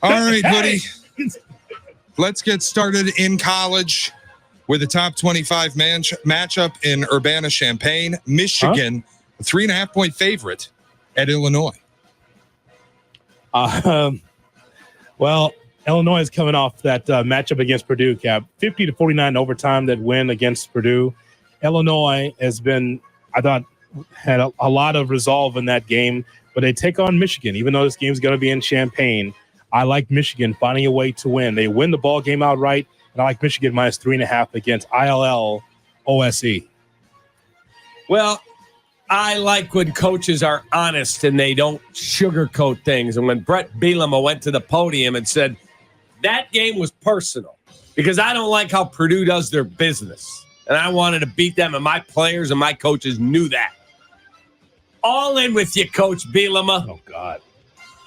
All right, Hoodie. Let's get started in college with a top 25 matchup in Urbana-Champaign. Michigan, a 3.5-point favorite at Illinois. Well, Illinois is coming off that matchup against Purdue, Cap. 50-49 overtime, that win against Purdue. Illinois has been, I thought, had a lot of resolve in that game, but they take on Michigan. Even though this game is going to be in Champaign, I like Michigan finding a way to win. They win the ball game outright, and I like Michigan minus 3.5 against ILL OSE. Well, I like when coaches are honest and they don't sugarcoat things. And when Brett Bielema went to the podium and said, that game was personal because I don't like how Purdue does their business. And I wanted to beat them, and my players and my coaches knew that. All in with you, Coach Bielema. Oh, God.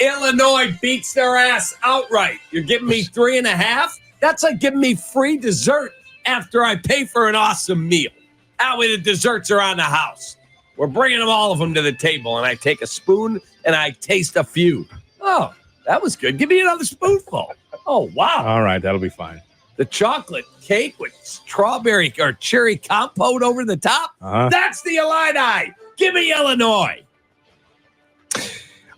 Illinois beats their ass outright. You're giving me 3.5? That's like giving me free dessert after I pay for an awesome meal. That way the desserts are on the house. We're bringing all of them to the table, and I take a spoon, and I taste a few. Oh, that was good. Give me another spoonful. Oh, wow. All right, that'll be fine. The chocolate cake with strawberry or cherry compote over the top. That's the Illini. Give me Illinois.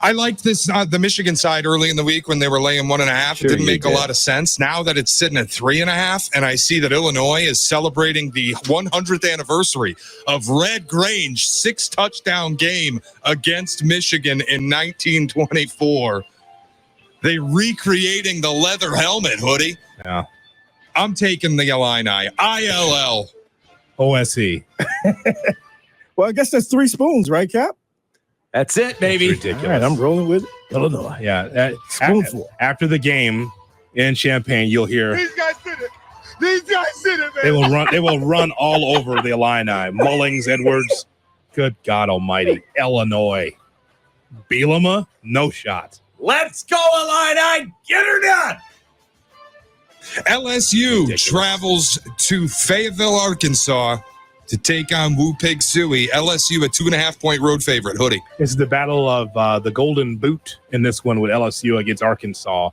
I liked this, the Michigan side early in the week when they were laying 1.5. Sure, it didn't make a lot of sense. Now that it's sitting at 3.5, and I see that Illinois is celebrating the 100th anniversary of Red Grange 6-touchdown game against Michigan in 1924. They recreating the leather helmet, Hoodie. Yeah. I'm taking the Illini. ILL. OSE. Well, I guess that's 3 spoons, right, Cap? That's it, baby. That's ridiculous. All right, I'm rolling with Illinois. Yeah. Spoonful. After the game in Champaign, you'll hear These guys did it. These guys did it, man. they will run all over the Illini. Mullings, Edwards. Good God Almighty. Illinois. Bielema, no shot. Let's go, Illini. Get her done. LSU Ridiculous. travels to Fayetteville, Arkansas to take on Woo Pig Suey. LSU, a 2.5-point road favorite. Hoodie. This is the battle of the Golden Boot in this one with LSU against Arkansas.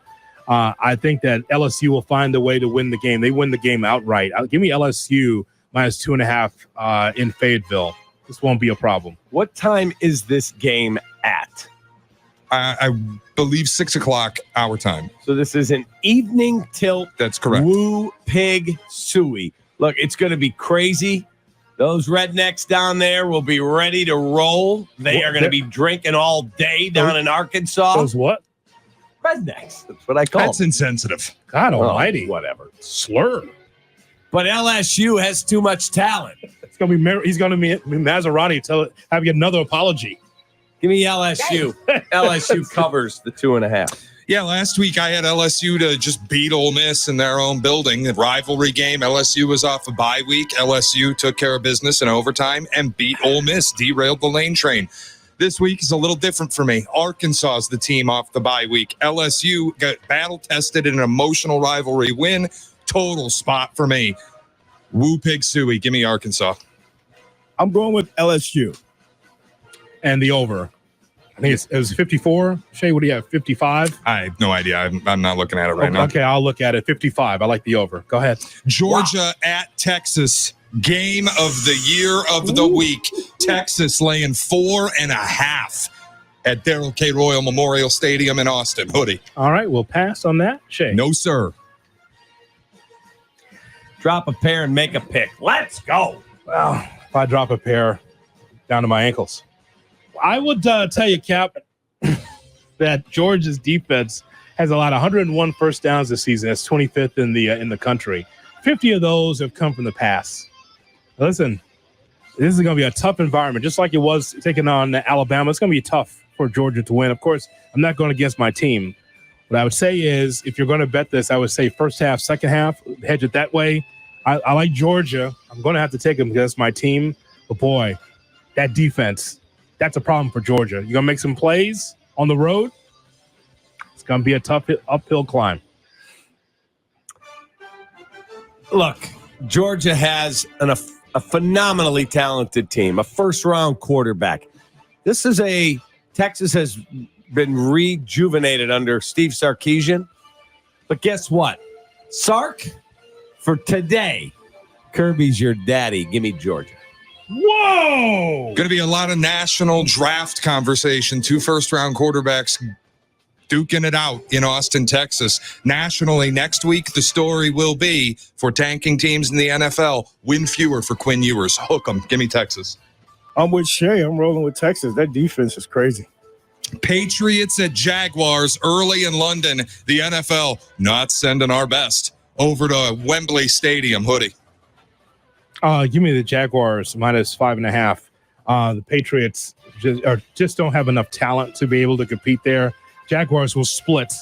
I think that LSU will find a way to win the game. They win the game outright. Give me LSU minus 2.5 in Fayetteville. This won't be a problem. What time is this game at? I believe 6 o'clock our time. So this is an evening tilt. That's correct. Woo Pig Suey. Look, it's going to be crazy. Those rednecks down there will be ready to roll. They are going to be drinking all day down in Arkansas. Those what? Rednecks. That's what I call That's them. insensitive. God Almighty. Whatever. Slur. But LSU has too much talent. It's gonna be. He's gonna be Maserati having another apology. Give me LSU. LSU covers the 2.5. Yeah, last week I had LSU to just beat Ole Miss in their own building. A rivalry game. LSU was off a bye week. LSU took care of business in overtime and beat Ole Miss, derailed the lane train. This week is a little different for me. Arkansas is the team off the bye week. LSU got battle-tested in an emotional rivalry win. Total spot for me. Woo Pig Suey. Give me Arkansas. I'm going with LSU. And the over. I think it was 54. Shay, what do you have? 55? I have no idea. I'm not looking at it right now. Okay, I'll look at it. 55. I like the over. Go ahead. Georgia at Texas. Game of the year of the week. Texas laying 4.5 at Darrell K. Royal Memorial Stadium in Austin. Hoodie. All right, we'll pass on that. Shay. No, sir. Drop a pair and make a pick. Let's go. Well, if I drop a pair down to my ankles. I would tell you, Cap, that Georgia's defense has allowed 101 first downs this season. That's 25th in the country. 50 of those have come from the pass. Listen, this is going to be a tough environment, just like it was taking on Alabama. It's going to be tough for Georgia to win. Of course, I'm not going against my team. What I would say is, if you're going to bet this, I would say first half, second half, hedge it that way. I like Georgia. I'm going to have to take them because that's my team. But, boy, that defense, that's a problem for Georgia. You're going to make some plays on the road. It's going to be a tough uphill climb. Look, Georgia has a phenomenally talented team, a first-round quarterback. Texas has been rejuvenated under Steve Sarkisian. But guess what? Sark, for today, Kirby's your daddy. Give me Georgia. Whoa! Going to be a lot of national draft conversation. 2 first-round quarterbacks duking it out in Austin, Texas. Nationally, next week, the story will be for tanking teams in the NFL, win fewer for Quinn Ewers. Hook 'em. Give me Texas. I'm with Shay. I'm rolling with Texas. That defense is crazy. Patriots at Jaguars early in London. The NFL not sending our best over to Wembley Stadium. Hoodie. Give me the Jaguars -5.5. The Patriots just don't have enough talent to be able to compete there. Jaguars will split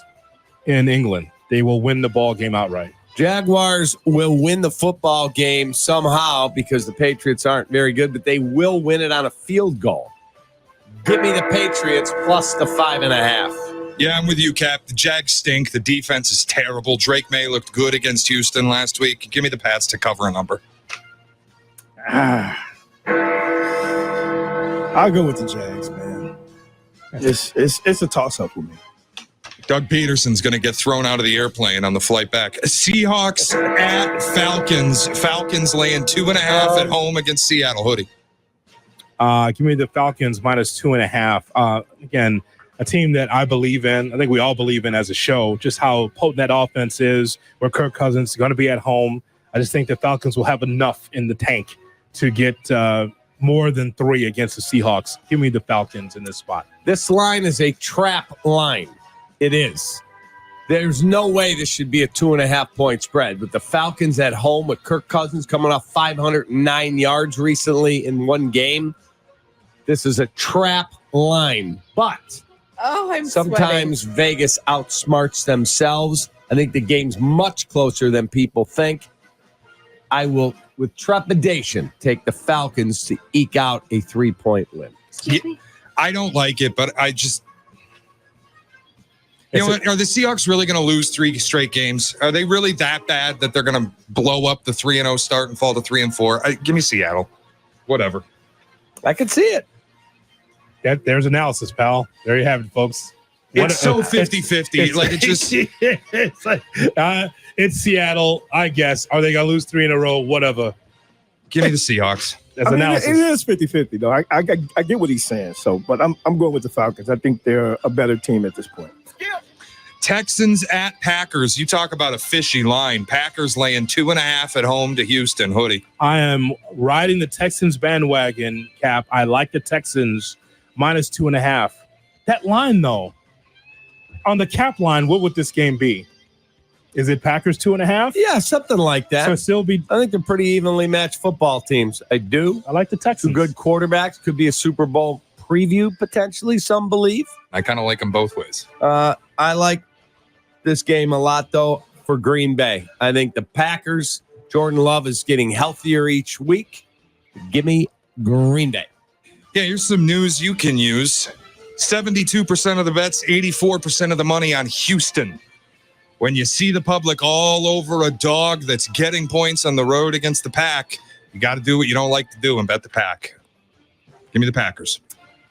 in England. They will win the ball game outright. Jaguars will win the football game somehow because the Patriots aren't very good, but they will win it on a field goal. Give me the Patriots plus the 5.5. Yeah, I'm with you, Cap. The Jags stink. The defense is terrible. Drake May looked good against Houston last week. Give me the Pats to cover a number. I'll go with the Jags, man. It's a toss-up for me. Doug Peterson's going to get thrown out of the airplane on the flight back. Seahawks at Falcons. Falcons laying 2.5 at home against Seattle. Hoodie. Give me the Falcons -2.5. Again, a team that I believe in. I think we all believe in as a show, just how potent that offense is, where Kirk Cousins is going to be at home. I just think the Falcons will have enough in the tank to get more than 3 against the Seahawks. Give me the Falcons in this spot. This line is a trap line. It is. There's no way this should be a 2.5-point spread. With the Falcons at home, with Kirk Cousins coming off 509 yards recently in one game, this is a trap line. But sometimes sweating. Vegas outsmarts themselves. I think the game's much closer than people think. I will, with trepidation, take the Falcons to eke out a 3-point win. Yeah, I don't like it, but I just... You know what? Are the Seahawks really going to lose 3 straight games? Are they really that bad that they're going to blow up the 3-0 start and fall to 3-4? Give me Seattle. Whatever. I can see it. There's analysis, pal. There you have it, folks. It's so 50-50. Like it just... It's Seattle, I guess. Are they going to lose 3 in a row? Whatever. Give me the Seahawks. That's I mean, analysis. it is 50-50, though. I get what he's saying. So, but I'm going with the Falcons. I think they're a better team at this point. Texans at Packers. You talk about a fishy line. Packers laying 2.5 at home to Houston. Hoodie. I am riding the Texans bandwagon, Cap. I like the Texans -2.5. That line, though, on the Cap line, what would this game be? Is it Packers 2.5? Yeah, something like that. So still be. I think they're pretty evenly matched football teams. I do. I like the Texans. Some good quarterbacks. Could be a Super Bowl preview, potentially, some believe. I kind of like them both ways. I like this game a lot, though, for Green Bay. I think the Packers, Jordan Love is getting healthier each week. Give me Green Bay. Yeah, here's some news you can use. 72% of the bets, 84% of the money on Houston. When you see the public all over a dog that's getting points on the road against the Pack, you got to do what you don't like to do and bet the Pack. Give me the Packers.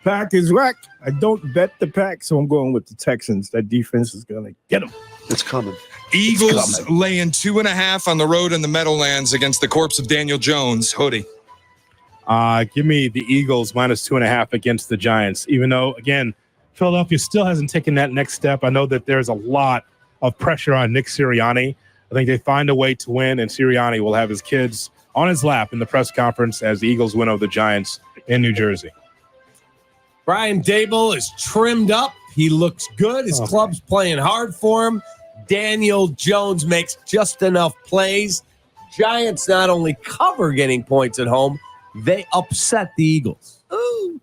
Pack is whack. I don't bet the Pack, so I'm going with the Texans. That defense is going to get them. It's coming. Eagles laying 2.5 on the road in the Meadowlands against the corpse of Daniel Jones. Hoodie. Give me the Eagles -2.5 against the Giants. Even though, again, Philadelphia still hasn't taken that next step. I know that there's a lot of pressure on Nick Sirianni. I think they find a way to win, and Sirianni will have his kids on his lap in the press conference as the Eagles win over the Giants in New Jersey. Brian Dable is trimmed up. He looks good. His club's playing hard for him. Daniel Jones makes just enough plays. Giants not only cover getting points at home, they upset the Eagles. Ooh.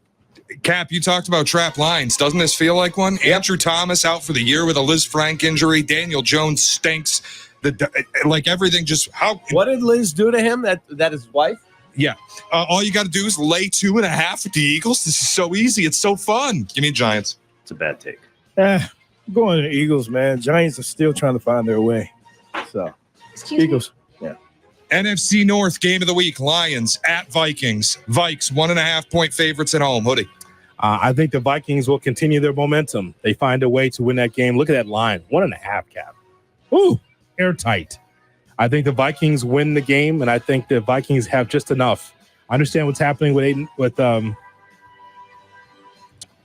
Cap, you talked about trap lines. Doesn't this feel like one? Yep. Andrew Thomas out for the year with a Liz Frank injury. Daniel Jones stinks. Like everything just... What did Liz do to him? That his wife? Yeah. All you got to do is lay 2.5 with the Eagles. This is so easy. It's so fun. Give me Giants. It's a bad take. I'm going to the Eagles, man. Giants are still trying to find their way. So, Eagles. Yeah. NFC North game of the week. Lions at Vikings. Vikes 1.5-point favorites at home. Hoodie. I think the Vikings will continue their momentum. They find a way to win that game. Look at that line. 1.5, Cap. Ooh, airtight. I think the Vikings win the game, and I think the Vikings have just enough. I understand what's happening with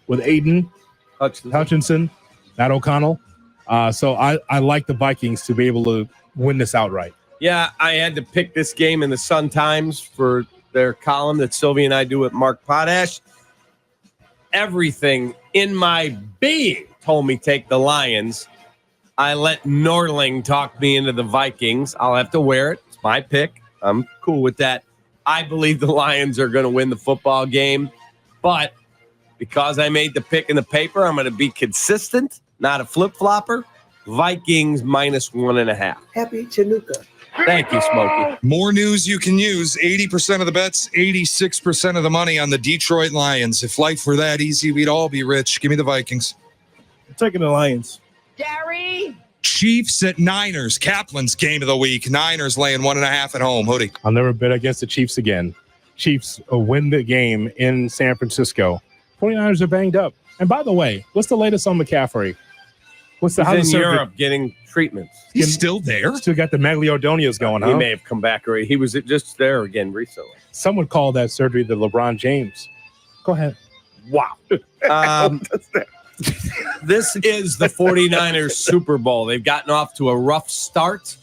Aiden Hutchinson, Matt O'Connell. So I like the Vikings to be able to win this outright. Yeah, I had to pick this game in the Sun Times for their column that Sylvie and I do with Mark Potash. Everything in my being told me take the Lions. I let Norling talk me into the Vikings. I'll have to wear it. It's my pick. I'm cool with that. I believe the Lions are going to win the football game. But because I made the pick in the paper, I'm going to be consistent, not a flip-flopper. Vikings -1.5. Happy Chinooka. Thank you, Smokey. More news you can use. 80% of the bets, 86% of the money on the Detroit Lions. If life were that easy, we'd all be rich. Give me the Vikings. I'm taking the Lions. Gary. Chiefs at Niners. Kaplan's game of the week. Niners laying 1.5 at home. Hoodie. I'll never bet against the Chiefs again. Chiefs win the game in San Francisco. 49ers are banged up. And by the way, what's the latest on McCaffrey? How's He's the in surgery? Europe getting treatments. He's still there. Still got the Magliardonias going, He huh? may have come back already. He was just there again recently. Some would call that surgery the LeBron James. Go ahead. Wow. This is the 49ers Super Bowl. They've gotten off to a rough start.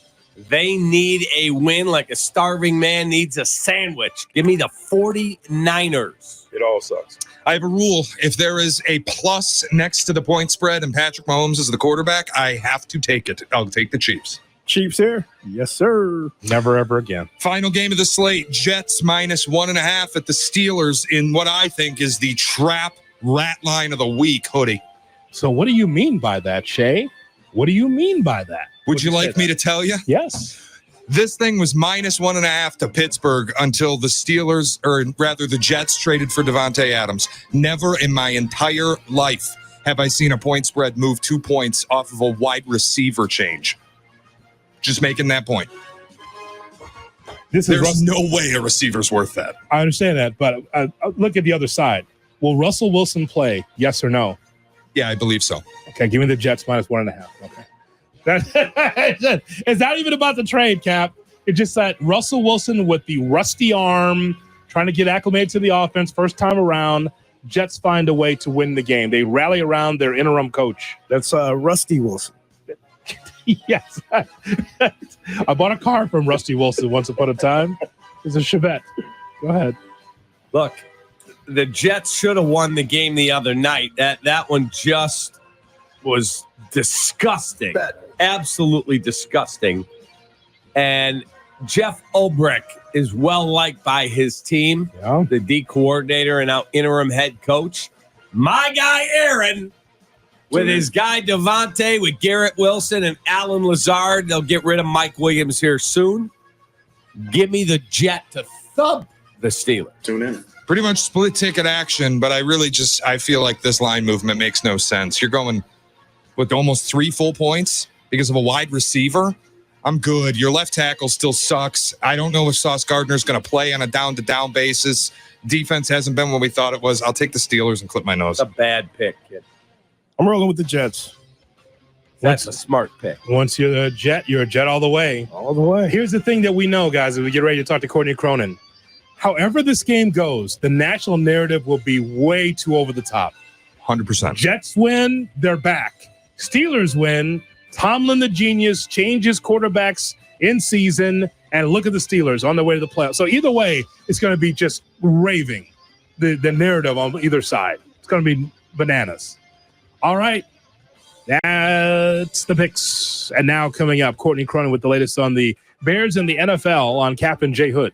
They need a win like a starving man needs a sandwich. Give me the 49ers. It all sucks. I have a rule. If there is a plus next to the point spread and Patrick Mahomes is the quarterback, I have to take it. I'll take the Chiefs. Chiefs here? Yes, sir. Never, ever again. Final game of the slate, Jets -1.5 at the Steelers in what I think is the trap rat line of the week, Hoodie. So what do you mean by that, Shay? What do you mean by that? Would you like me to tell you? Yes. This thing was -1.5 to Pittsburgh until the Steelers, or rather the Jets, traded for Devontae Adams. Never in my entire life have I seen a point spread move 2 points off of a wide receiver change. Just making that point. There's no way a receiver's worth that. I understand that, but look at the other side. Will Russell Wilson play? Yes or no? Yeah, I believe so. Okay, give me the Jets -1.5. Okay. It's not even about the trade, Cap. It's just that Russell Wilson with the rusty arm, trying to get acclimated to the offense first time around. Jets find a way to win the game. They rally around their interim coach. That's Rusty Wilson. Yes. I bought a car from Rusty Wilson once upon a time. It's a Chevette. Go ahead. Look, the Jets should have won the game the other night. That one just was disgusting. Absolutely disgusting. And Jeff Ulbrich is well liked by his team, the D coordinator and now interim head coach. My guy Aaron, with his guy Devontae, with Garrett Wilson and Alan Lazard, they'll get rid of Mike Williams here soon. Give me the Jet to thump the Steelers. Tune in. Pretty much split ticket action, but I feel like this line movement makes no sense. You're going with almost 3 full points because of a wide receiver. I'm good. Your left tackle still sucks. I don't know if Sauce Gardner's going to play on a down-to-down basis. Defense hasn't been what we thought it was. I'll take the Steelers and clip my nose. That's a bad pick, kid. I'm rolling with the Jets. That's a smart pick. Once you're a Jet all the way. All the way. Here's the thing that we know, guys, as we get ready to talk to Courtney Cronin. However this game goes, the national narrative will be way too over the top. 100%. Jets win, they're back. Steelers win. Tomlin, the genius, changes quarterbacks in season, and look at the Steelers on their way to the playoffs. So either way, it's going to be just raving, the narrative on either side. It's going to be bananas. All right. That's the picks. And now coming up, Courtney Cronin with the latest on the Bears and the NFL on Kap and J Hood.